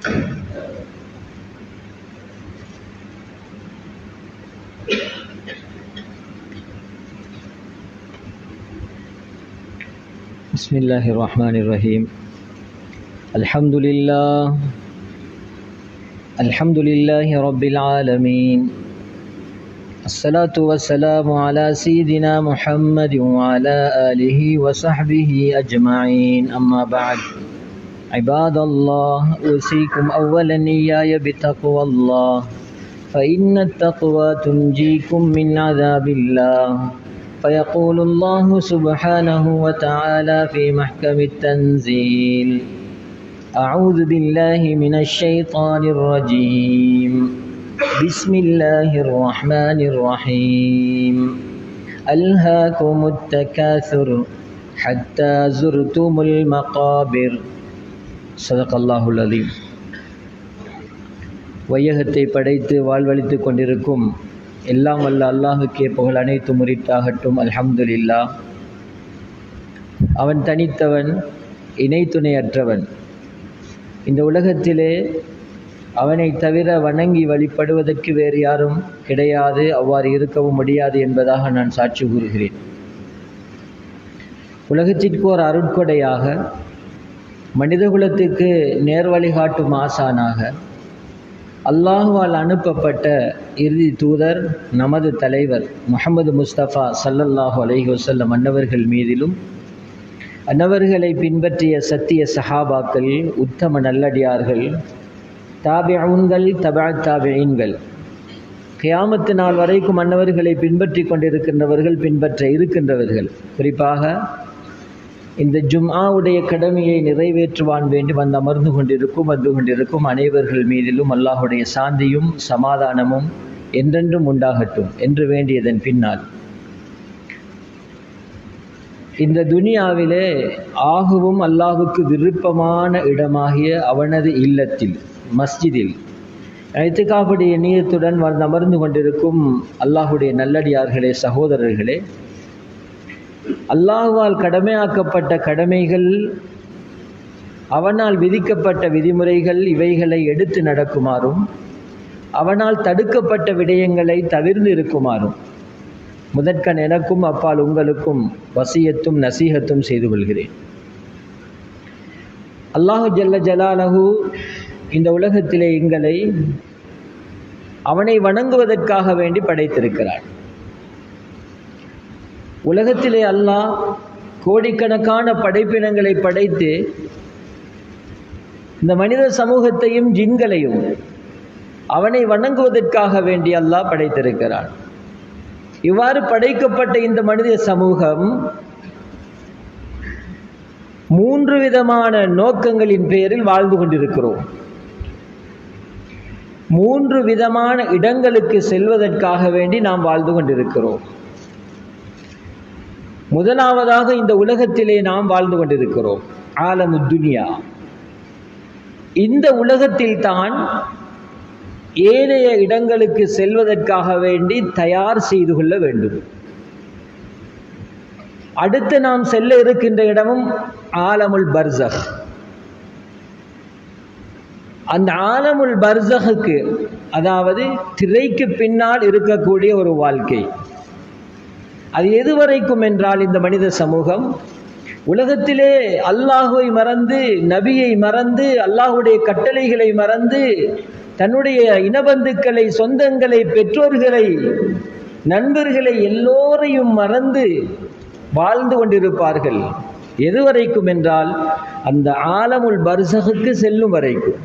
بسم الله الرحمن الرحيم. الحمد لله رب العالمين. الصلاة والسلام على سيدنا محمد وعلى آله وصحبه أجمعين. أما بعد، عباد الله، أوصيكم أولا إياي بتقوى الله، فإن التقوى تنجيكم من عذاب الله. فيقول الله سبحانه وتعالى في محكم التنزيل: أعوذ بالله من الشيطان الرجيم. بسم الله الرحمن الرحيم. ألهاكم التكاثر حتى زرتم المقابر. صدق الله العظيم. வையகத்தை படைத்து வாழ்வளித்துக் கொண்டிருக்கும் எல்லாம் வல்ல அல்லாஹுக்கே புகழ் அனைத்து முறித்தாகட்டும். அல்ஹம்துலில்லாஹ். அவன் தனித்தவன், இணை துணையற்றவன். இந்த உலகத்திலே அவனை தவிர வணங்கி வழிபடுவதற்கு வேறு யாரும் கிடையாது, அவ்வாறு இருக்கவும் முடியாது என்பதாக நான் சாட்சி கூறுகிறேன். உலகத்திற்கு ஒரு அருட்கொடையாக, மனிதகுலத்துக்கு நேர்வழி காட்டும் ஆசானாக, அல்லாஹுவால் அனுப்பப்பட்ட இறுதி தூதர் நமது தலைவர் முஹம்மது முஸ்தபா ஸல்லல்லாஹு அலைஹி வஸல்லம் அன்னவர்கள் மீதிலும், அன்னவர்களை பின்பற்றிய சத்திய சஹாபாக்கள், உத்தம நல்லடியார்கள், தாபிஊன்கள், தபஅத் தாபிஈன்கள், கியாமத்து நாள் வரைக்கும் அன்னவர்களை பின்பற்றி கொண்டிருக்கின்றவர்கள், பின்பற்ற இருக்கின்றவர்கள், குறிப்பாக இந்த ஜும்ஆவுடைய கடமையை நிறைவேற்றுவான் வேண்டி வந்து அமர்ந்து கொண்டிருக்கும் அனைவர்கள் மீதிலும் அல்லாஹுடைய சாந்தியும் சமாதானமும் என்றென்றும் உண்டாகட்டும் என்று வேண்டியதன் பின்னால், இந்த துனியாவிலே ஆகவும் அல்லாஹுக்கு விருப்பமான இடமாகிய அவனது இல்லத்தில், மஸ்ஜிதில் இத்திகாஃபுடைய நியத்துடன் வந்து அமர்ந்து கொண்டிருக்கும் அல்லாஹுடைய நல்லடியார்களே, சகோதரர்களே, அல்லாஹ்வால் கடமையாக்கப்பட்ட கடமைகள், அவனால் விதிக்கப்பட்ட விதிமுறைகள், இவைகளை எடுத்து நடக்குமாறும், அவனால் தடுக்கப்பட்ட விடயங்களை தவிர்ந்து இருக்குமாறும் முதற்கண் எனக்கும் அப்பால் உங்களுக்கும் வசியத்தும் நசீஹத்தும் செய்து கொள்கிறேன். அல்லாஹு ஜல்ல ஜலாலஹு இந்த உலகத்திலே எங்களை அவனை வணங்குவதற்காக வேண்டி படைத்திருக்கிறான். உலகத்திலே அல்லாஹ் கோடிக்கணக்கான படைப்பினங்களை படைத்து இந்த மனித சமூகத்தையும் ஜின்களையும் அவனை வணங்குவதற்காக வேண்டி அல்லாஹ் படைத்திருக்கிறான். இவ்வாறு படைக்கப்பட்ட இந்த மனித சமூகம் 3 விதமான நோக்கங்களின் பெயரில் வாழ்ந்து கொண்டிருக்கிறோம். 3 விதமான இடங்களுக்கு செல்வதற்காக வேண்டி நாம் வாழ்ந்து கொண்டிருக்கிறோம். முதலாவதாக இந்த உலகத்திலே நாம் வாழ்ந்து கொண்டிருக்கிறோம், ஆலமு துனியா. இந்த உலகத்தில் தான் ஏனைய இடங்களுக்கு செல்வதற்காக வேண்டி தயார் செய்து கொள்ள வேண்டும். அடுத்து நாம் செல்ல இருக்கின்ற இடமும் ஆலமுல் பர்ஸஹ். அந்த ஆலமுல் பர்ஸஹுக்கு, அதாவது திரைக்கு பின்னால் இருக்கக்கூடிய ஒரு வாழ்க்கை, அது எதுவரைக்கும் என்றால், இந்த மனித சமூகம் உலகத்திலே அல்லாஹுவை மறந்து, நபியை மறந்து, அல்லாஹுடைய கட்டளைகளை மறந்து, தன்னுடைய இனபந்துக்களை, சொந்தங்களை, பெற்றோர்களை, நண்பர்களை எல்லோரையும் மறந்து வாழ்ந்து கொண்டிருப்பார்கள். எதுவரைக்கும் என்றால், அந்த ஆலமுல் பர்ஸஹுக்கு செல்லும் வரைக்கும்.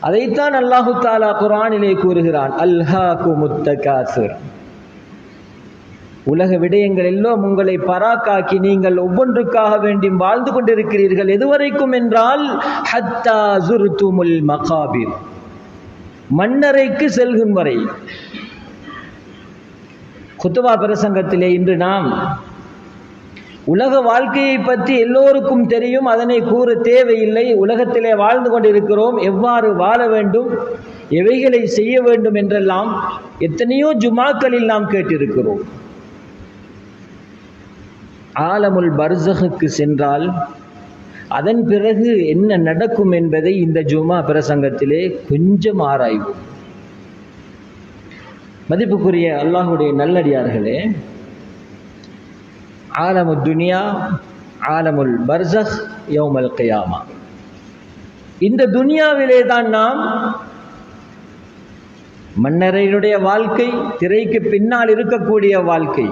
அதைத்தான் அல்லாஹு தஆலா குர்ஆனிலே கூறுகிறான், அல்ஹாகுமுத் தகாசுர். உலக விடயங்கள் எல்லாம் உங்களை பராக்காக்கி நீங்கள் ஒவ்வொன்றுக்காக வேண்டி வாழ்ந்து கொண்டிருக்கிறீர்கள். எதுவரைக்கும் என்றால், ஹத்தா ஜுர்துமுல் மகாபிர், மண்ணறைக்கு செல்கும் வரை. குத்துபா பிரசங்கத்திலே இன்று நாம் உலக வாழ்க்கையை பற்றி எல்லோருக்கும் தெரியும், அதனை கூற தேவையில்லை. உலகத்திலே வாழ்ந்து கொண்டிருக்கிறோம், எவ்வாறு வாழ வேண்டும், எவைகளை செய்ய வேண்டும் என்றெல்லாம் எத்தனையோ ஜுமாக்களில் நாம் கேட்டிருக்கிறோம். ஆலமுல் பர்ஸஹுக்கு சென்றால் அதன் பிறகு என்ன நடக்கும் என்பதை இந்த ஜுமா பிரசங்கத்திலே கொஞ்சம் ஆராய்வோம். மதிப்புக்குரிய அல்லாஹுடைய நல்லடியார்களே, ஆலமுத் துனியா, ஆலமுல் பர்ஸக், யௌமல் கியாமா, இந்த துனியாவிலே தான் நாம் மன்னரையினுடைய வாழ்க்கை, திரைக்கு பின்னால் இருக்கக்கூடிய வாழ்க்கை,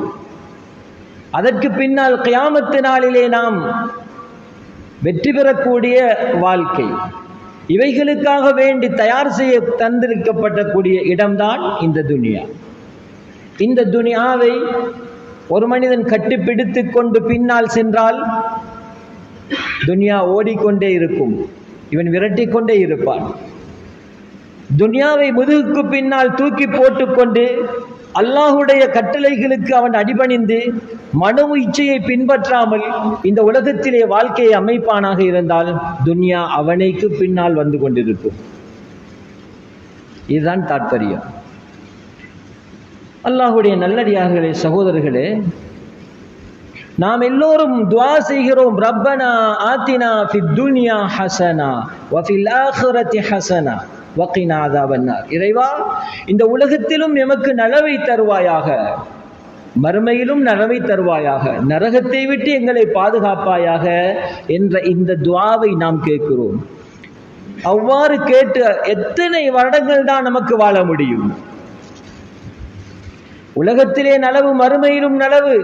அதற்கு பின்னால் கியாமத்து நாளிலே நாம் வெற்றி பெறக்கூடிய வாழ்க்கை, இவைகளுக்காக வேண்டி தயார் செய்ய தந்திருக்கப்படக்கூடிய இடம்தான் இந்த துனியா. இந்த துனியாவை ஒரு மனிதன் கட்டிப்பிடித்து கொண்டு பின்னால் சென்றால் துனியா ஓடிக்கொண்டே இருக்கும், இவன் விரட்டி கொண்டே இருப்பான். துனியாவை முதுகுக்கு பின்னால் தூக்கி போட்டுக்கொண்டு அல்லாஹுடைய கட்டளைகளுக்கு அவன் அடிபணிந்து மனோ இச்சையை பின்பற்றாமல் இந்த உலகத்திலே வாழ்க்கையை அமைப்பானாக இருந்தால் துனியா அவனைக்கு பின்னால் வந்து கொண்டிருக்கும். இதுதான் தாற்பயம். அல்லாஹுடைய நல்லடியார்களே, சகோதரர்களே, நாம் எல்லோரும் துஆ செய்கிறோம், ரப்பனா ஆத்தினா ஃபித் துன்யா ஹஸனா வ ஃபில் ஆখিরাতি ஹஸனா வ கினா அஸாபன்னார். இறைவா, இந்த உலகத்திலும் எமக்கு நலவை தருவாயாக, மறுமையிலும் நலவை தருவாயாக, நரகத்தை விட்டு எங்களை பாதுகாப்பாயாக என்ற இந்த துஆவை நாம் கேட்கிறோம். அவ்வாறு கேட்டு எத்தனை வருடங்கள் தான் நமக்கு வாழ முடியும்? உலகத்திலே நலவு, மறுமையிலும் நலவு,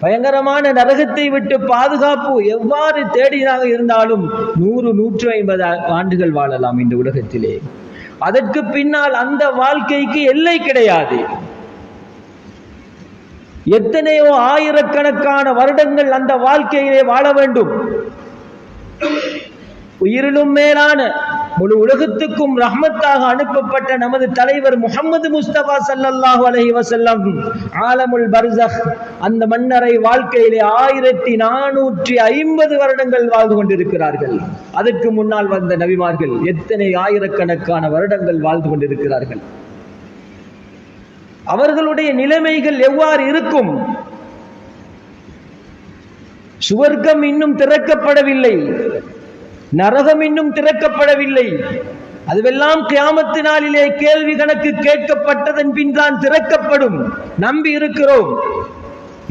பயங்கரமான நரகத்தை விட்டு பாதுகாப்பு எவ்வாறு தேடினாக இருந்தாலும் 100-150 ஆண்டுகள் வாழலாம் இந்த உலகத்திலே. அதற்கு பின்னால் அந்த வாழ்க்கைக்கு எல்லை கிடையாது. எத்தனையோ ஆயிரக்கணக்கான வருடங்கள் அந்த வாழ்க்கையிலே வாழ வேண்டும். உயிரிலும் மேலான முழு உலகத்துக்கும் ரஹ்மத்தாக அனுப்பப்பட்ட நமது தலைவர் முஹம்மது முஸ்தபா ஸல்லல்லாஹு அலைஹி வஸல்லம் ஆலமுல் பர்ஸக், அந்த மன்னரை வாழ்க்கையிலே 1450 வருடங்கள் வாழ்ந்து கொண்டிருக்கிறார்கள். அதற்கு முன்னால் வந்த நபிமார்கள் எத்தனை ஆயிரக்கணக்கான வருடங்கள் வாழ்ந்து கொண்டிருக்கிறார்கள். அவர்களுடைய நிலைமைகள் எவ்வாறு இருக்கும்? சுவர்க்கம் இன்னும் திறக்கப்படவில்லை, நரகம் இன்னும் திறக்கப்படவில்லை. அதுவெல்லாம் கியாமத்து நாளிலே கேள்வி கணக்கு கேட்கப்பட்டதன் பின் தான் திறக்கப்படும். நம்பி இருக்கிறோம்.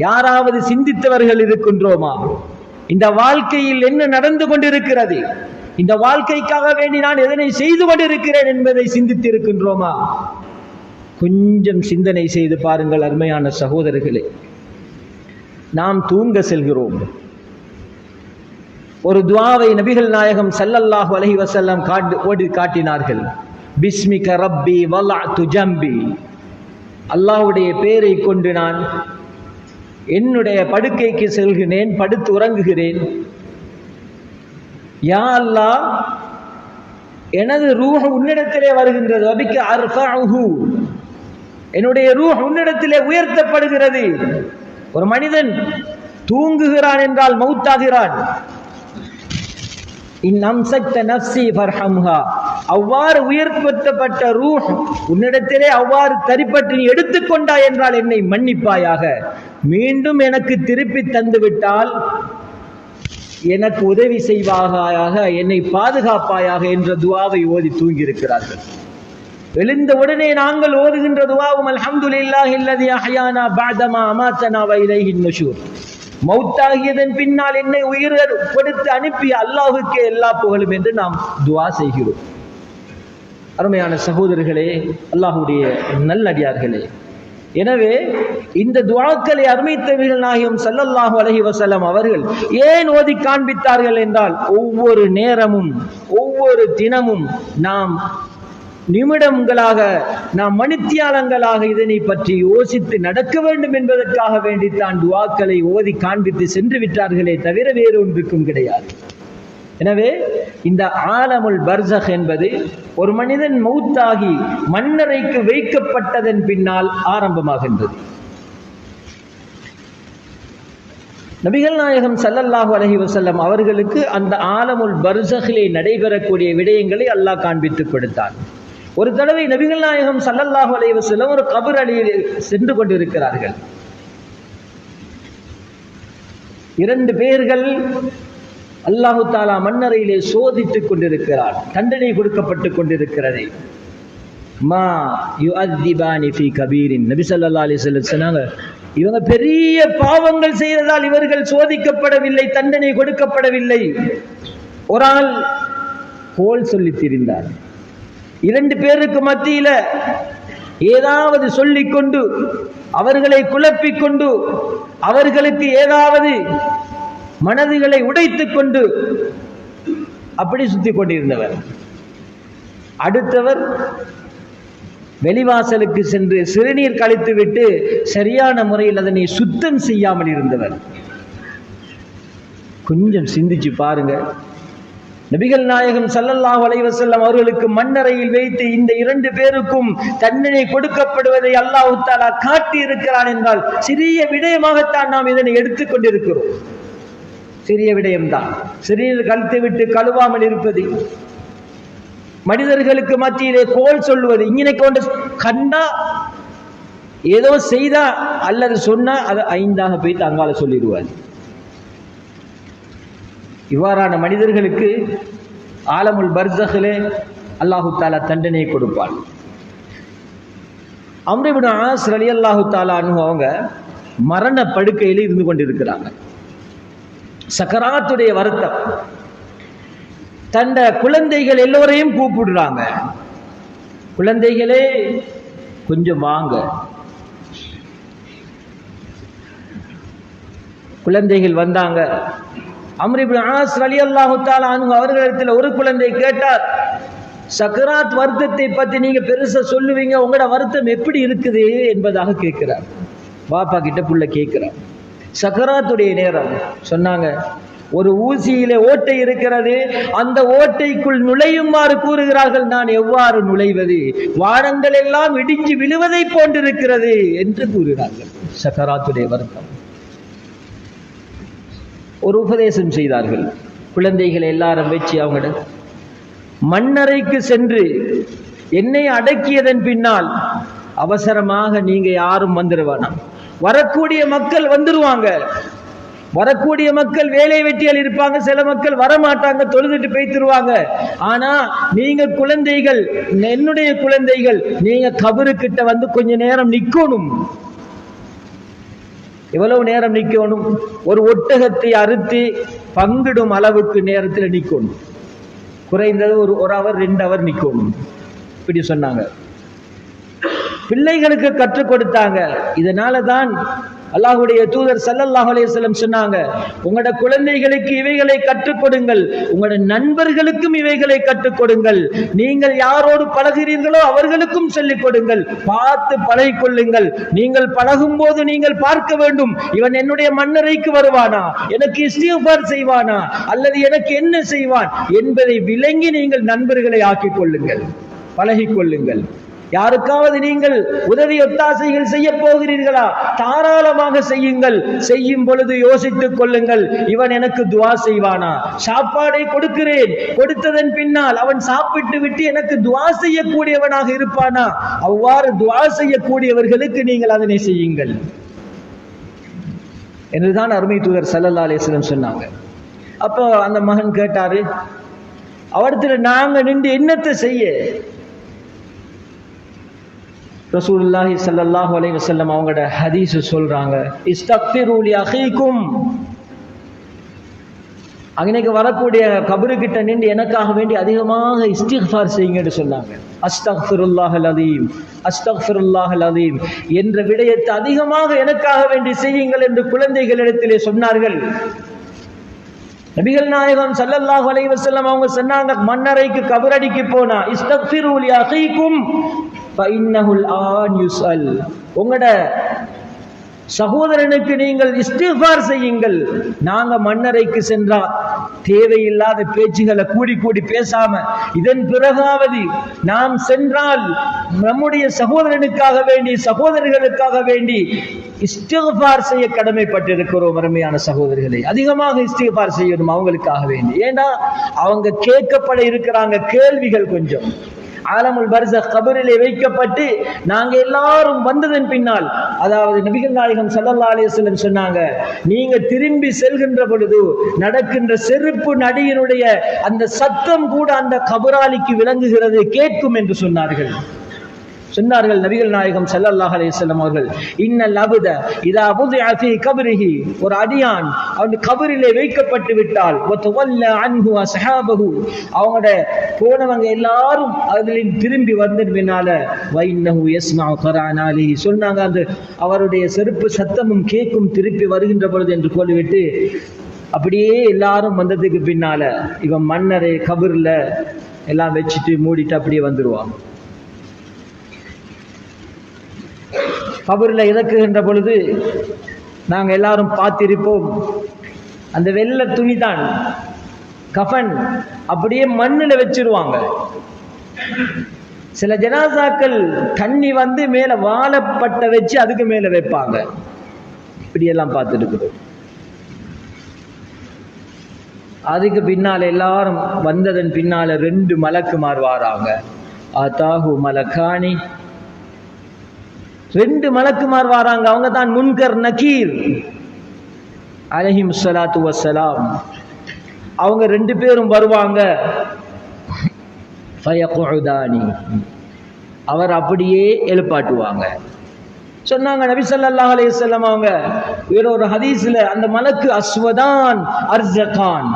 யாராவது சிந்தித்தவர்கள் இருக்கின்றோமா? இந்த வாழ்க்கையில் என்ன நடந்து கொண்டிருக்கிறது, இந்த வாழ்க்கைக்காக வேண்டி நான் எதனை செய்து கொண்டிருக்கிறேன் என்பதை சிந்தித்து இருக்கின்றோமா? கொஞ்சம் சிந்தனை செய்து பாருங்கள் அருமையான சகோதரர்களே. நாம் தூங்க செல்கிறோம். ஒரு துஆவை நபிகள் நாயகம் ஸல்லல்லாஹு அலைஹி வஸல்லம் ஓடி காட்டினார்கள். பிஸ்மிக ரப்பி வலஅது ஜம்பி, அல்லாஹ்வுடைய பெயரை கொண்டு நான் என்னுடைய படுக்கைக்கு செல்கிறேன், படுத்து உறங்குகிறேன். யா அல்லாஹ், எனது ரூஹ் உன்னிடத்திலே வருகின்றது. வபிக அர்ஃபஉஹு, என்னுடைய ரூஹ் உன்னிடத்திலே உயர்த்தப்படுகிறது. ஒரு மனிதன் தூங்குகிறான் என்றால் மௌத்தாகிறான். அவ்வாறு உயர்த்தப்பட்ட ரூஹ் உன்னிடத்திலே அவ்வாறு தரிப்பட்டு நீ எடுத்துக்கொண்டாய் என்றால் என்னை மன்னிப்பாயாக, மீண்டும் எனக்கு திருப்பி தந்து விட்டால் எனக்கு உதவி செய்வாயாக, என்னை பாதுகாப்பாயாக என்ற துஆவை ஓதி தூங்கியிருக்கிறார்கள். எழுந்த உடனே நாங்கள் ஓதுகின்ற துஆவும் அல்ஹம்துலில்லாஹில்லதி அஹ்யானா பஅதமா அமாத்தனா வ இலைஹின் நுஷூர். மௌத்தாகியதன் பின்னால் என்னை உயிர் கொடுத்து அனுப்பிய அல்லாஹுக்கே எல்லா புகழும் என்று நாம் துஆ செய்கிறோம். அருமையான சகோதரர்களே, அல்லாஹ்வுடைய நல்லடியார்களே, எனவே இந்த துஆக்களை அருமைத்தவர்கள் நாயகம் ஸல்லல்லாஹு அலைஹி வஸல்லம் அவர்கள் ஏன் ஓதி காண்பித்தார்கள் என்றால், ஒவ்வொரு நேரமும் ஒவ்வொரு தினமும் நாம் நிமிடங்களாக, நாம் மணித்தியாலங்களாக இதனை பற்றி யோசித்து நடக்க வேண்டும் என்பதற்காக வேண்டித்தான் துஆக்களை ஓதி காண்பித்து சென்று விட்டார்களே தவிர வேறு ஒன்றுக்கும் கிடையாது. எனவே இந்த ஆலமுல் பர்ஸக் என்பது ஒரு மனிதன் மௌத்தாகி மண்ணறைக்கு வைக்கப்பட்டதன் பின்னால் ஆரம்பமாகின்றது. நபிகள் நாயகம் ஸல்லல்லாஹு அலைஹி வஸல்லம் அவர்களுக்கு அந்த ஆலமுல் பர்ஸகிலே நடைபெறக்கூடிய விடயங்களை அல்லாஹ் காண்பித்துக் கொடுத்தான். ஒரு தடவை நபிகள் நாயகம் ஸல்லல்லாஹு அலைஹி வஸல்லம் ஒரு கபர் அடியில் சென்று கொண்டிருக்கிறார்கள். 2 பேர்கள் அல்லாஹு தாலா மன்னரையிலே சோதித்துக் கொண்டிருக்கிறார், தண்டனை கொடுக்கப்பட்டு கொண்டிருக்கிறது. மா யுஅத்திபானி ஃபீ கபீரின், நபி ஸல்லல்லாஹு அலைஹி வஸல்லம் சொன்னாங்க, இவங்க பெரிய பாவங்கள் செய்ததால் இவர்கள் சோதிக்கப்படவில்லை, தண்டனை கொடுக்கப்படவில்லை. ஒரு ஆள் கோல் சொல்லி திரிந்தார். 2 பேருக்கு மத்தியில ஏதாவது சொல்லிக்கொண்டு அவர்களை குழப்பிக்கொண்டு அவர்களுக்கு ஏதாவது மனதுகளை உடைத்துக் கொண்டு அப்படி சுத்தி கொண்டிருந்தவர். அடுத்தவர் வெளிவாசலுக்கு சென்று சிறுநீர் கழித்துவிட்டு சரியான முறையில் அதனை சுத்தம் செய்யாமல் இருந்தவர். கொஞ்சம் சிந்திச்சு பாருங்க, நபிகள் நாயகம் ஸல்லல்லாஹு அலைஹி வஸல்லம் அவர்களுக்கு மண்ணறையில் வைத்து இந்த 2 பேருக்கும் தண்டனை கொடுக்கப்படுவதை அல்லாஹ் தஆலா காட்டி இருக்கிறான் என்றால் சிறிய விடயமாகத்தான் நாம் இதனை எடுத்துக்கொண்டிருக்கிறோம். சிறிய விடயம்தான். சிறிய கழுத்தை விட்டு கழுவாமல் இருப்பது, மனிதர்களுக்கு மத்தியிலே கோல் சொல்லுவது, இங்கே கொண்டு கண்டா ஏதோ செய்தா அல்லது சொன்னா அதை 5ஆக போய்த்து அங்கால சொல்லிடுவார். இவ்வாறான மனிதர்களுக்கு ஆலமுல் பர்ஸகிலே அல்லாஹு தாலா தண்டனையை கொடுப்பார். அம்ர் இப்னு ஆஸ் ரலியல்லாஹு தஆலா அன்ஹு அவங்க மரண படுக்கையில் இருந்து கொண்டிருக்கிறாங்க. சக்கராத்துடைய வருத்தம். தண்ட குழந்தைகள் எல்லோரையும் கூப்பிடுறாங்க, குழந்தைகளே கொஞ்சம் வாங்க. குழந்தைகள் வந்தாங்க. அம்ர் இப்னு ஆஸ் ரலியல்லாஹு தஆலா அன்ஹு அவர்களிடத்தில் ஒரு குழந்தை கேட்டார், சக்கராத் வருத்தத்தை பத்தி நீங்க பெருசா சொல்லுவீங்க, உங்களோட வருத்தம் எப்படி இருக்குது என்பதாக கேட்கிறார். பாப்பா கிட்ட புள்ள கேட்கிறார். சக்கராத்துடைய நேரம் சொன்னாங்க, ஒரு ஊசியிலே ஓட்டை இருக்கிறது, அந்த ஓட்டைக்குள் நுழையுமாறு கூறுகிறார்கள். நான் எவ்வாறு நுழைவது? வானங்கள் எல்லாம் இடிஞ்சு விழுவதை போன்றிருக்கிறது என்று கூறுகிறார்கள். சக்கராத்துடைய வருத்தம். ஒரு உபதேசம் செய்தார்கள். குழந்தைகளை எல்லாரும் வச்சு அவங்கள மண்ணறைக்கு சென்று என்னை அடக்கியதன் பின்னால் அவசரமாக நீங்க யாரும் வந்துடுவானாம். வரக்கூடிய மக்கள் வந்துருவாங்க. வரக்கூடிய மக்கள் வேலை வெட்டியால் இருப்பாங்க, சில மக்கள் வரமாட்டாங்க, தொழுதுட்டு போய்த்துருவாங்க. ஆனா நீங்க குழந்தைகள், என்னுடைய குழந்தைகள், நீங்க கபருக்கிட்ட வந்து கொஞ்ச நேரம் நிக்கணும். எவ்வளவு நேரம் நிக்கணும்? ஒரு ஒட்டகத்தை அறுத்து பங்கிடும் அளவுக்கு நேரத்தில் நிக்கணும். குறைந்தது ஒரு ஹவர் 2 ஹவர் நிக்கணும். இப்படி சொன்னாங்க. பிள்ளைகளுக்கு கற்றுக் கொடுத்தாங்க. இதனால தான் அல்லாஹ்வுடைய தூதர் ஸல்லல்லாஹு அலைஹி வஸல்லம் சொன்னாங்க, உங்களோட குழந்தைகளுக்கு இவைகளை கற்றுக் கொடுங்கள், உங்களோட நண்பர்களுக்கும் இவைகளை கற்றுக் கொடுங்கள், நீங்கள் யாரோடு பழகிறீர்களோ அவர்களுக்கும் சொல்லிக் கொடுங்கள், பார்த்து பழகிக் கொள்ளுங்கள். நீங்கள் பழகும் போது நீங்கள் பார்க்க வேண்டும், இவன் என்னுடைய மன்னரைக்கு வருவானா, எனக்கு இஸ்திக்ஃபார் செய்வானா, அல்லது எனக்கு என்ன செய்வான் என்பதை விளங்கி நீங்கள் நண்பர்களை ஆக்கிக் கொள்ளுங்கள், பழகிக் கொள்ளுங்கள். யாருக்காவது நீங்கள் உதவி ஒத்தாசைகள் செய்ய போகிறீர்களா, தாராளமாக செய்யுங்கள். செய்யும் பொழுது யோசித்துக் கொள்ளுங்கள், இவன் எனக்கு துவா செய்வானா? சாப்பாடை கொடுக்கிறேன், கொடுத்ததன் பின்னால் அவன் சாப்பிட்டு விட்டு எனக்கு துவா செய்யக்கூடியவனாக இருப்பானா? அவ்வாறு துவா செய்யக்கூடியவர்களுக்கு நீங்கள் அதனை செய்யுங்கள் என்றுதான் அருமை தூதர் ஸல்லல்லாஹு அலைஹி வஸல்லம் சொன்னாங்க. அப்போ அந்த மகன் கேட்டாரு, அவரிடத்துல நாங்க நின்று என்னத்தை செய்ய? ரசூலுல்லாஹி ஸல்லல்லாஹு அலைஹி வஸல்லம் அவங்களோட ஹதீஸ் சொல்றாங்க, இஸ்தக்ஃபிரு லி அஹீக்கும், அங்கனைக்கு வரக்கூடிய கபருக்கிட்ட நின்று எனக்காக வேண்டி அதிகமாக இஸ்திக்ஃபார் செய்யுங்கன்னு சொன்னாங்க. அஸ்தக்ஃபிருல்லாஹல் அலீம், அஸ்தக்ஃபிருல்லாஹல் அலீம் என்ற விடயத்தை அதிகமாக எனக்காக வேண்டி செய்யுங்கள் என்று குழந்தைகளிடத்திலே சொன்னார்கள். நபிகள் நாயகம் ஸல்லல்லாஹு அலைஹி வஸல்லம் அவங்க சொன்னாங்க, மன்னரைக்கு கபரடிக்கு போனா இஸ்தக்ஃபிரு லி அஹீக்கும் ஃபஇன்னஹுல் ஆன் யுஸ்அல், உங்களோட சகோதரனுக்கு நீங்கள் இஸ்திக்ஃபார் செய்யுங்கள். நாங்க மன்னரைக்கு சென்றா தேவையில்லாத பேச்சுகளை கூடி கூடி பேசாம, இதன் பிறகாவது நாம் சென்றால் நம்முடைய சகோதரனுக்காக வேண்டி, சகோதரிகளுக்காக வேண்டி இஸ்திக்ஃபார் செய்ய கடமைப்பட்டிருக்கிறோம். அருமையான சகோதரிகளை, அதிகமாக இஸ்திக்ஃபார் செய்யணும் அவங்களுக்காக வேண்டி. ஏன்னா அவங்க கேட்கப்பட இருக்கிறாங்க கேள்விகள் கொஞ்சம். ஆலமுல் பர்ஸக் கபரிலே வைக்கப்பட்டு நாங்க எல்லாரும் வந்ததன் பின்னால், அதாவது நபிகள் நாயகம் ஸல்லல்லாஹு அலைஹி வஸல்லம் சொன்னாங்க, நீங்க திரும்பி செல்கின்ற பொழுது நடக்கின்ற செருப்பு நடியினுடைய அந்த சத்தம் கூட அந்த கபராளிக்கு விளங்குகிறது, கேட்கும் என்று சொன்னார்கள் நபிகள் நாயகம் ஸல்லல்லாஹு அலைஹி வஸல்லம் அவர்கள். இன்னல் அப்த இதா புதிஅ ஃபீ கப்ரிஹி, ஒரு அடியான் அவன் கபரிலே வைக்கப்பட்டு விட்டால், வதவல்ல அன்ஹு அஸ்ஹாபஹு, அவங்க போனவங்க எல்லாரும் அதில் திரும்பி வந்ததுனால, வைன்னஹு யஸ்மஉ கரானாலி, சொன்னாங்க அந்த அவருடைய செருப்பு சத்தமும் கேட்கும் திருப்பி வருகின்ற பொழுது என்று சொல்லிவிட்டு, அப்படியே எல்லாரும் வந்ததுக்கு பின்னால இவன் மன்னரை கபர்ல எல்லாம் வச்சுட்டு மூடிட்டு அப்படியே வந்துருவான். கபரில் இறக்குகின்ற பொழுது நாங்கள் எல்லாரும் பார்த்திருப்போம், அந்த வெள்ளை துணி தான் கஃபன், அப்படியே மண்ணில் வச்சிருவாங்க. சில ஜனாசாக்கள் தண்ணி வந்து மேலே வாழப்பட்ட வச்சு அதுக்கு மேலே வைப்பாங்க. இப்படியெல்லாம் பார்த்துருக்குது. அதுக்கு பின்னால் எல்லாரும் வந்ததன் பின்னால் 2 மலக்குமார் வாராங்க. ஆதாஹு மலக்கானி, 2 மலக்குமார் வாராங்க. அவங்க தான் முன்கர் நக்கீர் அலைஹிம் ஸலாத்து வஸ்ஸலாம். அவங்க 2 பேரும் வருவாங்க. ஃபயக்உதானி, அவர் அப்படியே எழுப்பாட்டுவாங்க. சொன்னாங்க நபி ஸல்லல்லாஹு அலைஹி வஸல்லம் அவங்க வேறொரு ஹதீஸ்ல, அந்த மலக்கு அஸ்வதான் அர்ஸகான்,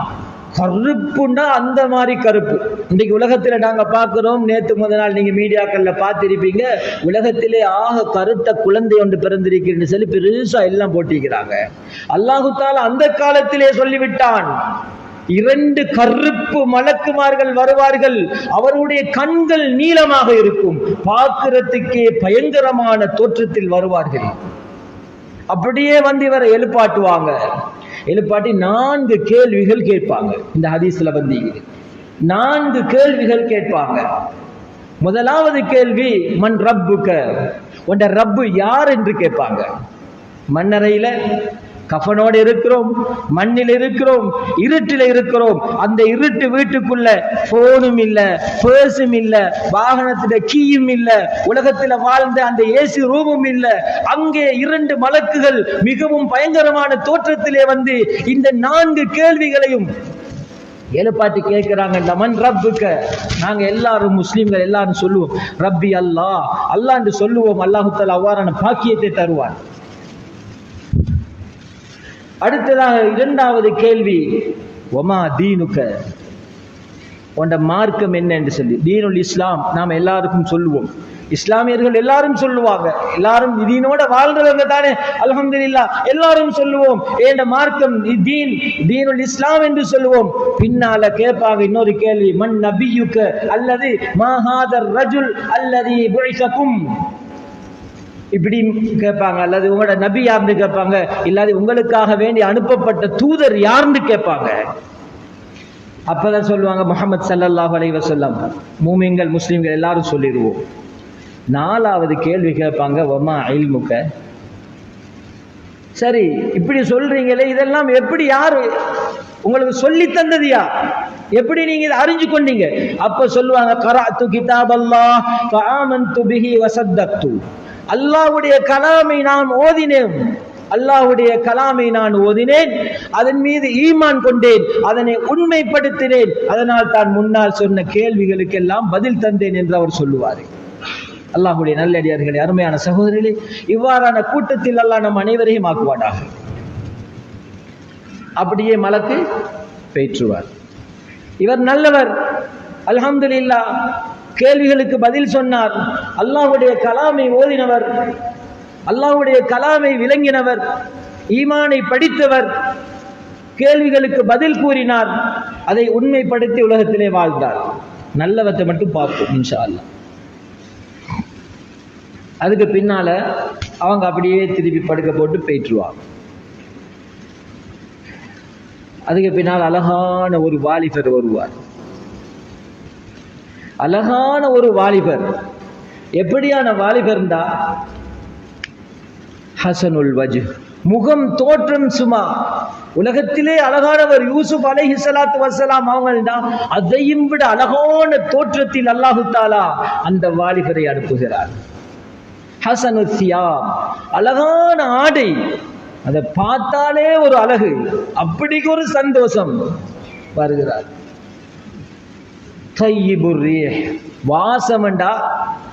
கருப்புண்டா அந்த மாதிரி கருப்பு. இன்றைக்கு உலகத்துல நாங்க பார்க்கிறோம், நேற்று முதல் நாள் நீங்க மீடியாக்கள்ல பார்த்திருப்பீங்க, உலகத்திலே ஆக கருத்த குழந்தை ஒன்று பிறந்திருக்கிறேன்னு சொல்லி பெருசா எல்லாம் போட்டிருக்கிறாங்க. அல்லாஹு தஆலா அந்த காலத்திலே சொல்லிவிட்டான், 2 கருப்பு மலக்குமார்கள் வருவார்கள், அவருடைய கண்கள் நீளமாக இருக்கும், பார்க்கிறதுக்கே பயங்கரமான தோற்றத்தில் வருவார்கள். அப்படியே வந்து இவரை எழுப்பாட்டுவாங்க. எழுப்பாட்டி 4 கேள்விகள் கேட்பாங்க. இந்த ஹதீஸ்ல வந்து 4 கேள்விகள் கேட்பாங்க. முதலாவது கேள்வி, மன் ரப்புக, உன்ட ரப்பு யார் என்று கேட்பாங்க. மண்ணறையில கஃபனோடு இருக்கிறோம், மண்ணில் இருக்கிறோம், இருட்டில் இருக்கிறோம். அந்த இருட்டு வீட்டுக்குள்ள போனும் இல்ல, பேர்ஸும் இல்ல, வாகனத்துல கீயும் இல்ல, உலகத்துல வாழ்ந்த அந்த ஏசி ரூமும் இல்ல. அங்கே 2 மலக்குகள் மிகவும் பயங்கரமான தோற்றத்திலே வந்து இந்த 4 கேள்விகளையும் எழுப்பாட்டி கேட்கிறாங்க. மன் ரப்புக, நாங்க எல்லாரும் முஸ்லிம்கள் எல்லாரும் சொல்லுவோம் ரப்பி அல்லாஹ், அல்லாஹ் என்று சொல்லுவோம். அல்லாஹு தஆலா அவ்வாறான பாக்கியத்தை தருவார். அடுத்ததாக 2வது கேள்வி, ஒமா தீனுக, உண்ட மார்க்கம் என்ன என்று சொல்லி. தீனுல் இஸ்லாம் நாம் எல்லாருக்கும் சொல்லுவோம், இஸ்லாமியர்கள் எல்லாரும் சொல்லுவாங்க, எல்லாரும் தீனோட வாழ்றவங்க தானே, அல்ஹம்துலில்லாஹ் எல்லாரும் சொல்லுவோம் ஏண்ட மார்க்கம் தீன், தீனுல் இஸ்லாம் என்று சொல்லுவோம். பின்னால கேட்பாங்க இன்னொரு கேள்வி, மன் நபியுக அல்லது மா ஹாதர் ரஜுல் அல்லதி புஇஸகும், இப்படி கேட்பாங்க. அல்லது உங்களோட நபி யாருன்னு கேட்பாங்க, இல்லாது உங்களுக்காக வேண்டி அனுப்பப்பட்ட தூதர் யாருன்னு கேட்பாங்க. அப்பதான் சொல்லுவாங்க முஹம்மது ஸல்லல்லாஹு அலைஹி வஸல்லம். மூமின்கள் முஸ்லிம்கள் எல்லாரும் சொல்லிடுவோம். 4வது கேள்வி கேட்பாங்க, வமா இல்முக, சரி இப்படி சொல்றீங்களே, இதெல்லாம் எப்படி, யாரு உங்களுக்கு சொல்லி தந்தது, யார், எப்படி நீங்க இதை அறிஞ்சு கொண்டீங்க? அப்ப சொல்லுவாங்க, கரஅத்து கிதாபல்லாஹ் ஃபஆமன்து பிஹி வஸத்தக்து, அல்லாஹ்வுடைய கலாமை நான் ஓதினேன், அல்லாஹ்வுடைய கலாமை நான் ஓதினேன், அதன் மீது ஈமான் கொண்டேன், அதனை உண்மைப்படுத்தினேன், அதனால் தான் முன்னால் சொன்ன கேள்விகளுக்கெல்லாம் பதில் தந்தேன் என்று அவர் சொல்லுவார். அல்லாஹ்வுடைய நல்லடியார்களே, அருமையான சகோதரர்களே, இவ்வாறான கூட்டத்தில் அல்லாஹ் நம் அனைவரையும் ஆக்குவானாக. அப்படியே மலக்கு பேற்றுவார். இவர் நல்லவர், அல்ஹம்துலில்லாஹ், கேள்விகளுக்கு பதில் சொன்னார், அல்லாஹ்வுடைய கலாமை ஓதினவர், அல்லாஹ்வுடைய கலாமை விளங்கினவர், ஈமானை படித்தவர், கேள்விகளுக்கு பதில் கூறினார், அதை உண்மைப்படுத்தி உலகத்திலே வாழ்ந்தார். நல்லவற்றை மட்டும் பார்ப்போம் இன்ஷா அல்லாஹ். அதுக்கு பின்னால அவங்க அப்படியே திருப்பி படுக்க போட்டு போயிட்டுருவாங்க. அதுக்கு பின்னால் அழகான ஒரு வாலிபர் வருவார். அழகான ஒரு வாலிபர். எப்படியான வாலிபர்ந்தா, ஹசனுல் வஜ், முகம் தோற்றம் சும்மா உலகத்திலே அழகானவர் யூசுப் அலைஹிஸ்ஸலாத்து வஸ்ஸலாம் அவங்கள்டா அதையும் விட அழகான தோற்றத்தில் அல்லாஹு தாலா அந்த வாலிபரை அனுப்புகிறார். ஹசனு சியாம், அழகான ஆடை, அதை பார்த்தாலே ஒரு அழகு, அப்படி ஒரு சந்தோஷம் வருகிறார். தையிபுர் ரீஹ், வாசம்டா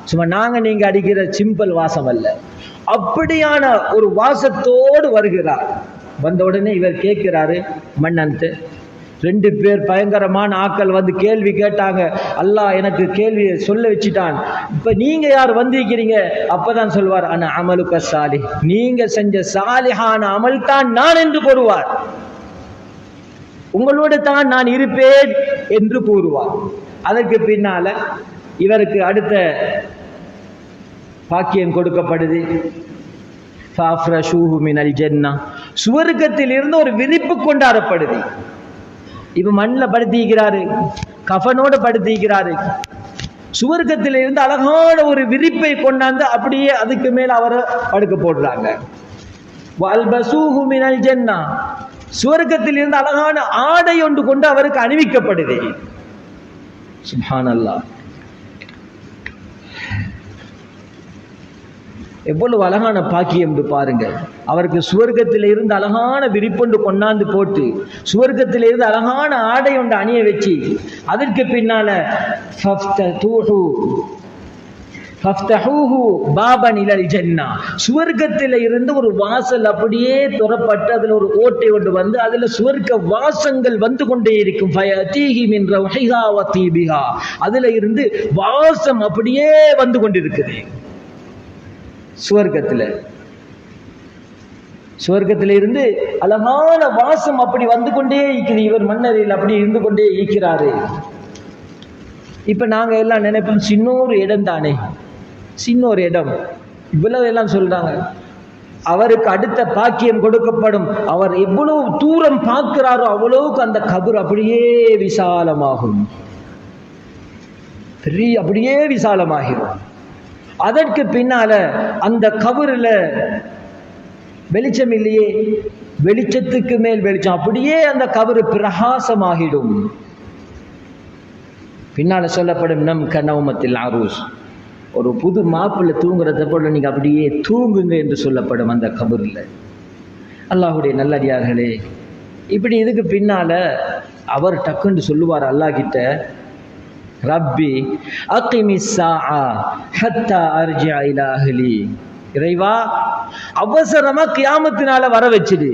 சும்மா நாங்க நீங்க அடிக்கிற சிம்பிள் வாசம் அல்ல, அப்படியான ஒரு வாசத்தோடு வருகிறார். வந்த உடனே இவர் கேட்கிறாரு மன்னன்ட்டு. 2 பேர் பயங்கரமான ஆக்கள் வந்து கேள்வி கேட்டாங்க. அல்லாஹ் எனக்கு கேள்வியை சொல்ல வச்சுட்டான். இப்ப நீங்க யார் வந்திருக்கிறீங்க? அப்பதான் சொல்வார், அன அமலுக்க சாலி, நீங்க செஞ்ச சாலிஹான அமல் தான் நான் என்று கூறுவார். உங்களோடு தான் நான் இருப்பேன் என்று கூறுவார். அதற்கு பின்னால இவருக்கு அடுத்த பாக்கியம் கொடுக்கப்படுது. சுவர்க்கத்தில் இருந்து ஒரு விரிப்பு கொண்டாடப்படுது. இப்ப மண்ணில் படுத்திக்கிறாரு, கஃனோடு படுத்திக்கிறாரு. சுவர்க்கத்தில் இருந்து அழகான ஒரு விரிப்பை கொண்டாந்து அப்படியே அதுக்கு மேல அவரை படுக்க போடுறாங்க. சுவர்க்கத்தில் இருந்து அழகான ஆடை ஒன்று கொண்டு அவருக்கு அணிவிக்கப்படுது. சுப்ஹானல்லாஹ், எவ்வளவு அழகான பாக்கியம் என்று பாருங்க. அவருக்கு சுவர்க்கத்தில் இருந்து அழகான விரிப்பொண்டு கொண்டாந்து போட்டு, சுவர்க்கத்தில் இருந்து அழகான ஆடை ஒன்று அணிய வச்சு, அதற்கு பின்னால சுவர்க்கத்தில் இருந்து ஒரு வாசல் அப்படியே துறப்பட்டு அதுல ஒரு ஓட்டை ஒன்று வந்து அதுல சுவர்க்க வாசங்கள் வந்து கொண்டே இருக்கும். அதுல இருந்து வாசம் அப்படியே வந்து கொண்டிருக்குது. சுவர்க்கத்தில இருந்து அழகான வாசம் அப்படி வந்து கொண்டே இருக்குது. இவர் மன்னரில் அப்படி இருந்து கொண்டே இருக்கிறாரு. இப்ப நாங்க எல்லாம் நினைப்போம், சின்னொரு இடம் தானே, சின்னொரு இடம், இவ்வளவு எல்லாம் சொல்றாங்க. அவருக்கு அடுத்த பாக்கியம் கொடுக்கப்படும். அவர் எவ்வளவு தூரம் பார்க்கிறாரோ அவ்வளவுக்கு அந்த கபர் அப்படியே விசாலமாகும், பெரிய அப்படியே விசாலமாகும். அதற்கு பின்னால அந்த கபரில் வெளிச்சம் இல்லையே, வெளிச்சத்துக்கு மேல் வெளிச்சம், அப்படியே அந்த கபரு பிரகாசமாகிடும். பின்னால சொல்லப்படும் நம் கனவுமத்தில் அரூஸ், ஒரு புது மாப்பிள்ளை தூங்குறத போல நீங்க அப்படியே தூங்குங்க என்று சொல்லப்படும் அந்த கபரில். அல்லாஹுடைய நல்லடியார்களே, இப்படி இதுக்கு பின்னால அவர் டக்குன்னு சொல்லுவார் அல்லாஹ் கிட்ட, ரப்பி அகிமிஸ் ஸாஅ ஹத்தா அர்ஜிஅ இலா அஹ்லி, இறைவா அவசரமா கியாமத்தினால வர வச்சிடு,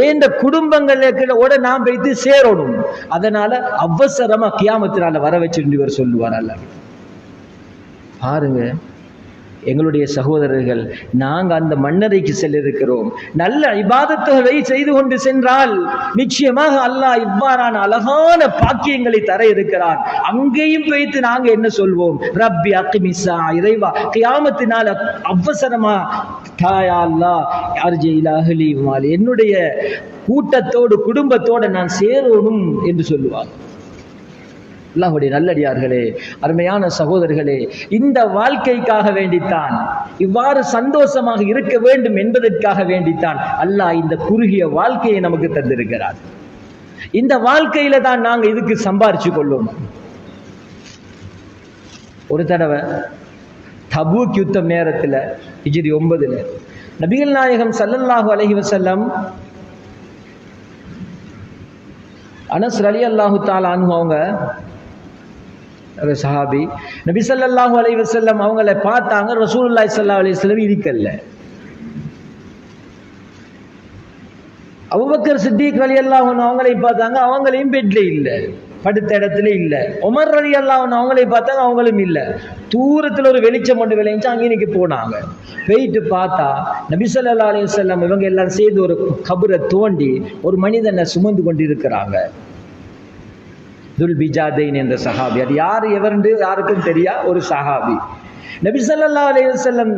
ஏந்த குடும்பங்களோட நாம் வைத்து சேரணும், அதனால அவசரமா கியாமத்தினால வர வச்சிருந்து இவர் சொல்லுவார் அல்லாஹ். பாருங்க எங்களுடைய சகோதரர்கள், நாங்க அந்த மன்னரைக்கு செல்ல இருக்கிறோம். நல்ல இபாதத்துகளை செய்து கொண்டு சென்றால் நிச்சயமாக அல்லாஹ் இவ்வாறான அழகான பாக்கியங்களை தர இருக்கிறார். அங்கேயும் வைத்து நாங்க என்ன சொல்வோம், ரப்பி அகிமிஸா, இறைவா கியாமத்தினால அவசரமா தாயா அல்லாஹ் அர்ஜி இலா அஹ்லி மாலி, என்னுடைய கூட்டத்தோடு குடும்பத்தோடு நான் சேரணும் என்று சொல்லுவாங்க. அல்லாஹ்வுடைய நல்லடியார்களே, அருமையான சகோதரர்களே, இந்த வாழ்க்கைக்காக வேண்டித்தான், இவ்வாறு சந்தோஷமாக இருக்க வேண்டும் என்பதற்காக வேண்டித்தான் அல்லாஹ் இந்த குறுகிய வாழ்க்கையை நமக்கு தந்திருக்கிறார். இந்த வாழ்க்கையில தான் நாங்க இதுக்கு சம்பாரிச்சு கொள்ளும். ஒரு தடவை தபூக் யுத்தம் நேரத்தில் ஹிஜ்ரி 9 நபிகள் நாயகம் ஸல்லல்லாஹு அலைஹி வஸல்லம் அனஸ் ரலியல்லாஹு தஆலா அன்ஹு அவங்க சஹாபி, நபி ஸல்லல்லாஹு அலைஹி வஸல்லம் அவங்கள பார்த்தாங்க. ரசூலுல்லாஹி ஸல்லல்லாஹு அலைஹி வஸல்லம் இருக்கல்ல. அபூபக்கர் சித்திக் ரலியல்லாஹு அன்ஹு அவங்களை பார்த்தாங்க, அவங்களையும் பெட்ல இல்ல, படுத்த இடத்துல இல்ல. உமர் ரலியல்லாஹு அன்ஹு அவங்களை பார்த்தாங்க, அவங்களும் இல்ல. தூரத்துல ஒரு வெளிச்சம் கொண்டு விளைஞ்சு அங்கே போனாங்க. போயிட்டு பார்த்தா நபி ஸல்லல்லாஹு அலைஹி வஸல்லம் இவங்க எல்லாம் சேர்ந்து ஒரு கபரை தோண்டி ஒரு மனிதனை சுமந்து கொண்டு இருக்கிறாங்க. துல் பிஜாதைன் என்ற சஹாபி, அது யார் எவர்ந்து யாருக்கும் தெரியா ஒரு சஹாபி. நபி ஸல்லல்லாஹு அலைஹி வஸல்லம்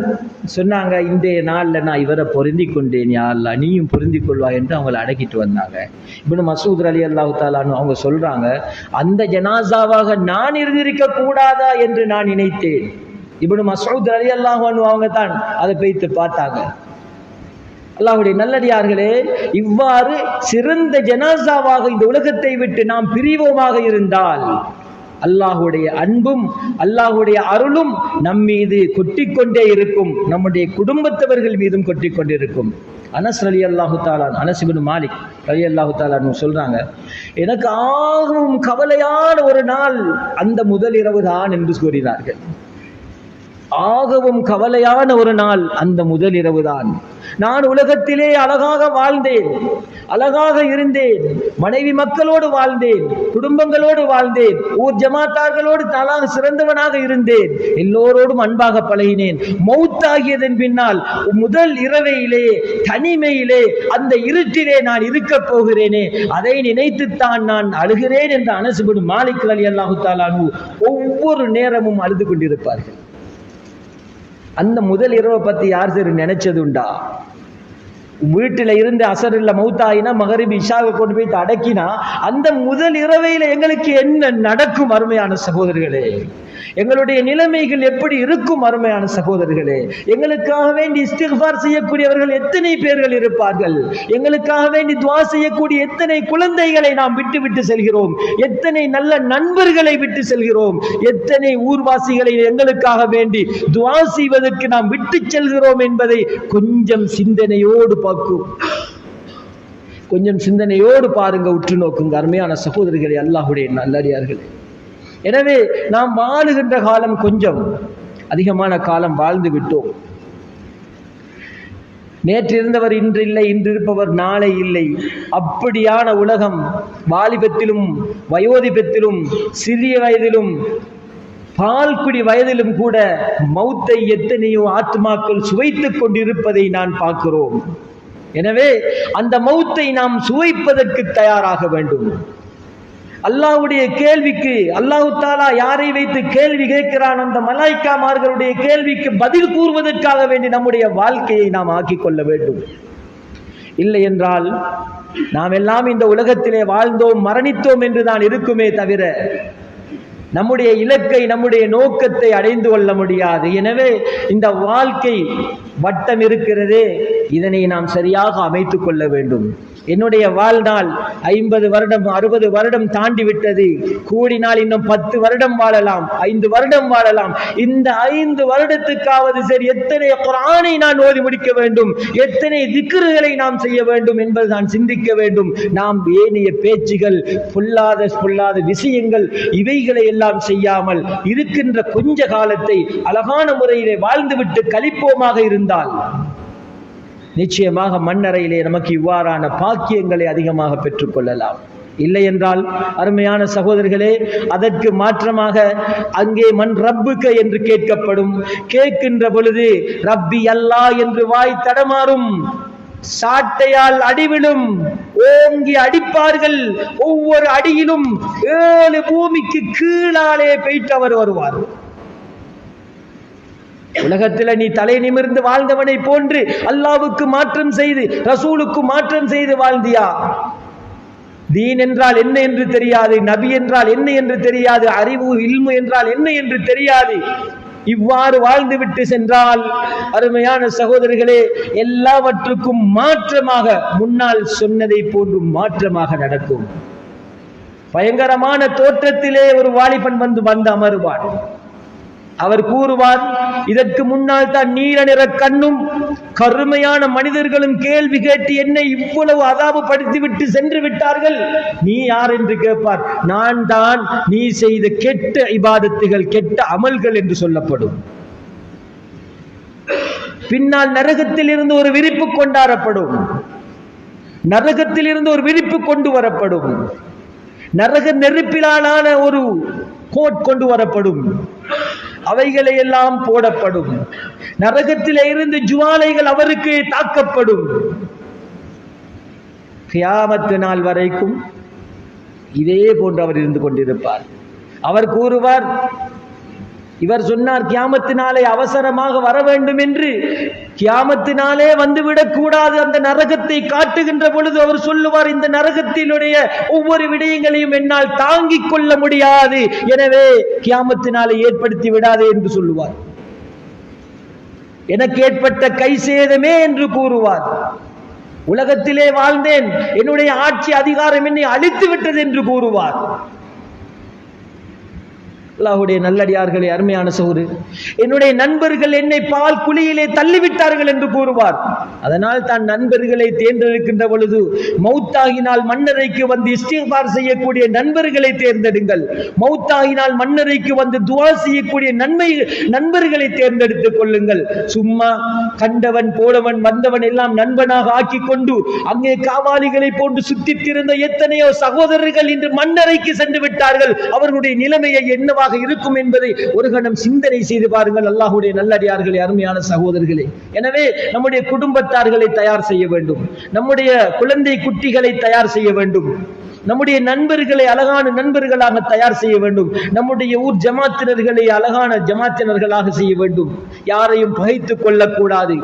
சொன்னாங்க, இன்றைய நாள்ல நான் இவரை பொருந்தி கொண்டேன், யா அல்லாஹ் நீயும் பொருந்தி கொள்வா என்று அவங்களை அடக்கிட்டு வந்தாங்க. இப்னு மஸ்ஊத் ரலியல்லாஹு தஆலா அன்ஹு அவங்க சொல்றாங்க, அந்த ஜனாசாவாக நான் இருந்திருக்க கூடாதா என்று நான் நினைத்தேன். இப்னு மஸ்ஊத் ரலியல்லாஹு அன்ஹு அவங்க தான் அதை போய்த்து பார்த்தாங்க. அல்லாஹ்வுடைய நல்லடியார்களே, இவ்வாறு சிறந்த ஜனாசாவாக இந்த உலகத்தை விட்டு நாம் பிரிவோமாக இருந்தால் அல்லாஹ்வுடைய அன்பும் அல்லாஹ்வுடைய அருளும் நம் மீது கொட்டிக்கொண்டே இருக்கும், நம்முடைய குடும்பத்தவர்கள் மீதும் கொட்டிக்கொண்டிருக்கும். அனஸ் ரலியல்லாஹு தஆலா, அனஸ் இப்னு மாலிக் ரலியல்லாஹு தஆலா சொல்றாங்க, எனக்கு ஆகவும் கவலையான ஒரு நாள் அந்த முதல் இரவு தான் என்று கூறினார்கள். ஆகவும் கவலையான ஒரு நாள் அந்த முதல் இரவுதான். நான் உலகத்திலே அழகாக வாழ்ந்தேன், அழகாக இருந்தேன், மனைவி மக்களோடு வாழ்ந்தேன், குடும்பங்களோடு வாழ்ந்தேன், ஊர் ஜமாத்தார்களோடு தலாக சிறந்தவனாக இருந்தேன், எல்லோரோடும் அன்பாக பழகினேன். மௌத்தாகியதன் பின்னால் முதல் இரவையிலே தனிமையிலே அந்த இருட்டிலே நான் இருக்க போகிறேனே, அதை நினைத்துத்தான் நான் அழுகிறேன் என்று அனஸ் இப்னு மாலிக் ரலியல்லாஹு தஆலா ஒவ்வொரு நேரமும் அழுது கொண்டிருப்பார்கள். அந்த முதல் இரவை பத்தி யார் சரி நினைச்சது உண்டா? வீட்டில் இருந்து அசரில் மௌத்தாயினா மகரிப் இஷாவை கொண்டு போய் அடக்கினா அந்த முதல் இரவையில எங்களுக்கு என்ன நடக்கும்? அருமையான சகோதரர்களே, எங்களுடைய நிலைமைகள் எப்படி இருக்கும்? அருமையான சகோதரர்களே, எங்களுக்காக வேண்டி இஸ்திக்ஃபார் செய்யக்கூடியவர்கள் எத்தனை பேர்கள் இருப்பார்கள்? எங்களுக்காக வேண்டி துஆ செய்யக்கூடிய எத்தனை குழந்தைகளை நாம் விட்டு விட்டு செல்கிறோம், எத்தனை நல்ல நண்பர்களை விட்டு செல்கிறோம், எத்தனை ஊர்வாசிகளை எங்களுக்காக வேண்டி துஆ செய்வதற்கு நாம் விட்டு செல்கிறோம் என்பதை கொஞ்சம் சிந்தனையோடு பார்க்கும், கொஞ்சம் சிந்தனையோடு பாருங்க, உற்று நோக்குங்க அருமையான சகோதரர்களே, அல்லாஹ்வுடைய நல்லடியார்களே. எனவே நாம் வாழுகின்ற காலம் கொஞ்சம், அதிகமான காலம் வாழ்ந்து விட்டோம். நேற்று இருந்தவர் இன்று இல்லை, இன்று இருப்பவர் நாளை இல்லை. அப்படியான உலகம். வாலிபத்திலும் வயோதிபத்திலும் சிறிய வயதிலும் பால்குடி வயதிலும் கூட மௌத்தை எத்தனையோ ஆத்மாக்கள் சுவைத்துக் கொண்டிருப்பதை நான் பார்க்கிறோம். எனவே அந்த மௌத்தை நாம் சுவைப்பதற்கு தயாராக வேண்டும். அல்லாஹ்வுடைய கேள்விக்கு அல்லாஹ் தஆலா யாரை வைத்து கேள்வி கேட்கிறான், அந்த மலாயிக்காமார்களுடைய கேள்விக்கு பதில் கூறுவதற்காக வேண்டி நம்முடைய வாழ்க்கையை நாம் ஆக்கிக் கொள்ள வேண்டும். இல்லை என்றால் நாம் எல்லாம் இந்த உலகத்திலே வாழ்ந்தோம் மரணித்தோம் என்று தான் இருக்குமே தவிர நம்முடைய இலக்கை நம்முடைய நோக்கத்தை அடைந்து கொள்ள முடியாது. எனவே இந்த வாழ்க்கை வட்டம் இருக்கிறதே, இதனை நாம் சரியாக அமைத்துக் கொள்ள வேண்டும். என்னுடைய வாழ்நாள் 50 வருடம் 60 வருடம் தாண்டி விட்டது. கூடினால் இன்னும் 10 வருடம் வாழலாம், 5 வருடம் வாழலாம். இந்த 5 வருடத்துக்காவது சரி எத்தனை குர்ஆனை நான் ஓதி முடிக்க வேண்டும், எத்தனை திக்ருகளை நாம் செய்ய வேண்டும் என்பது நான் சிந்திக்க வேண்டும். நாம் ஏனைய பேச்சுகள், பொல்லாத விஷயங்கள் இவைகளை எல்லாம் செய்யாமல் இருக்கின்ற கொஞ்ச காலத்தை அழகான முறையிலே வாழ்ந்துவிட்டு கழிப்போமாக இருந்தால் நிச்சயமாக மண்ணறையிலே நமக்கு இவ்வாறான பாக்கியங்களை அதிகமாக பெற்றுக்கொள்ளலாம். இல்லை என்றால் அருமையான சகோதரர்களே, அதற்கு மாற்றமாக அங்கே மன் ரப்புக என்று கேட்கப்படும். கேட்கின்ற பொழுது ரப்பி அல்லாஹ் என்று வாய் தடமாறும், சாட்டையால் அடிவிடும், ஓங்கி அடிப்பார்கள். ஒவ்வொரு அடியிலும் 7 பூமிக்கு கீழாலே பெய்தவர் வருவார். உலகத்தில் நீ தலை நிமிர்ந்து வாழ்ந்தவனை போன்று அல்லாஹ்வுக்கு மாற்றம் செய்து ரசூலுக்கு மாற்றம் செய்து வாழ்ந்தியா? தீன் என்றால் என்ன என்று தெரியாது, நபி என்றால் என்ன என்று தெரியாது, அறிவு இல்மு என்றால் என்ன என்று தெரியாது. இவ்வாறு வாழ்ந்துவிட்டு சென்றால் அருமையான சகோதரர்களே, எல்லாவற்றுக்கும் மாற்றமாக முன்னால் சொன்னதை போன்று மாற்றமாக நடக்கும். பயங்கரமான தோற்றத்திலே ஒரு வாலிபன் வந்து அமருவான். அவர் கூறுவார், இதற்கு முன்னால் தான் நீல நிற கண்ணும் கருமையான மனிதர்களும் கேள்வி கேட்டு என்னை இவ்வளவு அதாபு படுத்திவிட்டு சென்று விட்டார்கள், நீ யார் என்று கேட்பார். நான் தான் நீ செய்த கெட்ட இபாதத்துகள், கெட்ட அமல்கள் என்று சொல்லப்படும். பின்னால் நரகத்தில் இருந்து ஒரு விரிப்பு கொண்டாடப்படும், நரகத்தில் இருந்து ஒரு விரிப்பு கொண்டு வரப்படும், நரக நெருப்பிலான ஒரு கோட் கொண்டு வரப்படும், அவைகளை எல்லாம் போடப்படும், நரகத்திலே இருந்து ஜுவாலைகள் அவருக்கு தாக்கப்படும். கியாமத்து நாள் வரைக்கும் இதே போன்று அவர் இருந்து கொண்டிருப்பார். அவர் கூறுவார், இவர் சொன்னார் கியாமத்து நாளை அவசரமாக வர வேண்டும் என்று. கியாமத்து நாளே வந்துவிடக் கூடாது. அந்த நரகத்தை காட்டுகின்ற பொழுது அவர் சொல்லுவார், இந்த நரகத்தினுடைய ஒவ்வொரு விடயங்களையும் என்னால் தாங்கிக் கொள்ள முடியாது, எனவே கியாமத்து நாளை ஏற்படுத்தி விடாதே என்று சொல்லுவார். எனக்கு ஏற்பட்ட கை சேதமே என்று கூறுவார். உலகத்திலே வாழ்ந்தேன், என்னுடைய ஆட்சி அதிகாரம் என்னை அழித்து விட்டது என்று கூறுவார். அல்லாஹ்வுடைய நல்லடியார்களே, அருமையான சகோதரரே, என்னுடைய நண்பர்கள் என்னை பால் குழியிலே தள்ளிவிட்டார்கள் என்று கூறுவார். அதனால் தான் நண்பர்களை தேர்ந்தெடுக்கின்ற பொழுது மௌத்தாகினால் மன்னரைக்கு வந்து இஸ்திக்பார் செய்யக்கூடிய நண்பர்களை தேர்ந்தெடுங்கள். மௌத்தாகினால் மன்னரைக்கு வந்து துஆ செய்யக்கூடிய நண்பர்களை தேர்ந்தெடுத்துக் கொள்ளுங்கள். சும்மா கண்டவன் போனவன் வந்தவன் எல்லாம் நண்பனாக ஆக்கி கொண்டு அங்கே காவாலிகளை போன்று சுத்தித் திரிந்த எத்தனையோ சகோதரர்கள் இன்று மன்னரைக்கு சென்று விட்டார்கள். அவர்களுடைய நிலைமையை என்னவா இருக்கும் என்பதை ஒரு கணம் சிந்தனை செய்து பாருங்கள். அல்லாஹ்வுடைய நல்லடியார்களே, அருமையான சகோதரர்களே, எனவே நம்முடைய குடும்பத்தார்களை தயார் செய்ய வேண்டும், நம்முடைய குழந்தை குட்டிகளை தயார் செய்ய வேண்டும், நம்முடைய நண்பர்களை அழகான நண்பர்களாக தயார் செய்ய வேண்டும், நம்முடைய ஊர் ஜமாத்தினர்களை அழகான ஜமாத்தினர்களாக செய்ய வேண்டும். யாரையும் பகைத்துக் கொள்ளக்கூடாது,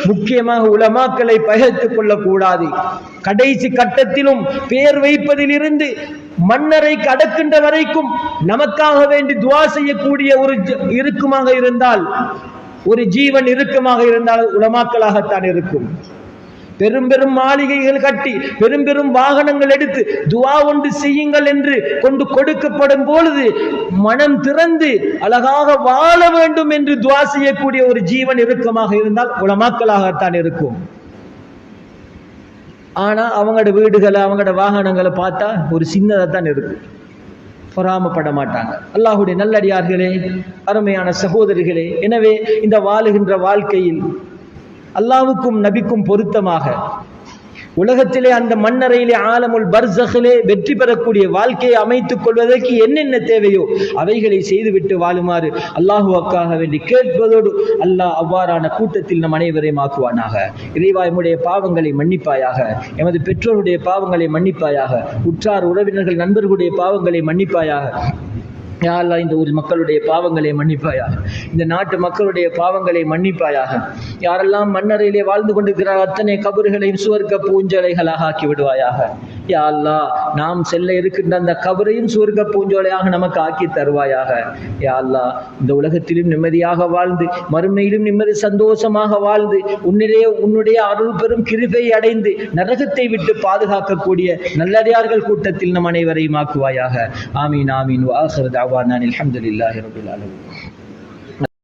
முக்கியமாக உலமாக்களை பகைத்துக் கொள்ளக்கூடாது. கடைசி கட்டத்திலும் பேர் வைப்பதிலிருந்து மன்னரை அடக்கின்ற வரைக்கும் நமக்காக வேண்டி துஆ செய்யக்கூடிய ஒரு இருக்குமாக இருந்தால், ஒரு ஜீவன் இருக்குமாக இருந்தால் உலமாக்களாகத்தான் இருக்கும். பெரும் பெரும் மாளிகைகள் கட்டி பெரும் பெரும் வாகனங்கள் எடுத்து துஆ ஒன்று செய்யுங்கள் என்று கொண்டு கொடுக்கப்படும் பொழுது மனம் திறந்து அழகாக வாழ வேண்டும் என்று துஆ செய்யக்கூடிய ஒரு ஜீவன் இருக்குமாக இருந்தால் உலமாக்களாகத்தான் இருக்கும். ஆனா அவங்களோட வீடுகளை அவங்களோட வாகனங்களை பார்த்தா ஒரு சின்னதான் இருக்கு, பொறாமப்பட மாட்டாங்க. அல்லாஹ்வுடைய நல்லடியார்களே, அருமையான சகோதரிகளே, எனவே இந்த வாழுகின்ற வாழ்க்கையில் அல்லாஹ்வுக்கும் நபிக்கும் பொருத்தமாக உலகத்திலே அந்த மன்னரையிலே ஆலமுல் பர்ஸகிலே வெற்றி பெறக்கூடிய வாழ்க்கையை அமைத்துக் கொள்வதற்கு என்னென்ன தேவையோ அவைகளை செய்துவிட்டு வாழுமாறு அல்லாஹ்வுக்காக வேண்டி கேட்பதோடு அல்லாஹ் அவ்வாறான கூட்டத்தில் நம் அனைவரையும் ஆக்குவானாக. இறைவா, எம்முடைய பாவங்களை மன்னிப்பாயாக, எமது பெற்றோருடைய பாவங்களை மன்னிப்பாயாக, உற்றார் உறவினர்கள் நண்பர்களுடைய பாவங்களை மன்னிப்பாயாக. யா அல்லாஹ், இந்த ஊர் மக்களுடைய பாவங்களை மன்னிப்பாயாக, இந்த நாட்டு மக்களுடைய பாவங்களை மன்னிப்பாயாக. யாரெல்லாம் மன்னரையிலே வாழ்ந்து கொண்டிருக்கிறார் அத்தனை கபறுகளையும் சுவர்க்க பூஞ்சோலைகளாக ஆக்கி விடுவாயாக. யா அல்லாஹ், நாம் செல்ல இருக்கின்ற அந்த கபரையும் சுவர்க்க பூஞ்சோலையாக நமக்கு ஆக்கி தருவாயாக. யா அல்லாஹ், இந்த உலகத்திலும் நிம்மதியாக வாழ்ந்து மறுமையிலும் நிம்மதி சந்தோஷமாக வாழ்ந்து உன்னுடைய அருள் பெரும் கிருபை அடைந்து நரகத்தை விட்டு பாதுகாக்கக்கூடிய நல்லடியார்கள் கூட்டத்தில் நம் அனைவரையும் ஆக்குவாயாக. ஆமீன் ஆமீன். வ ஆகிரு தஅவானா அல்ஹம்துலில்லாஹி ரப்பில் ஆலமீன்.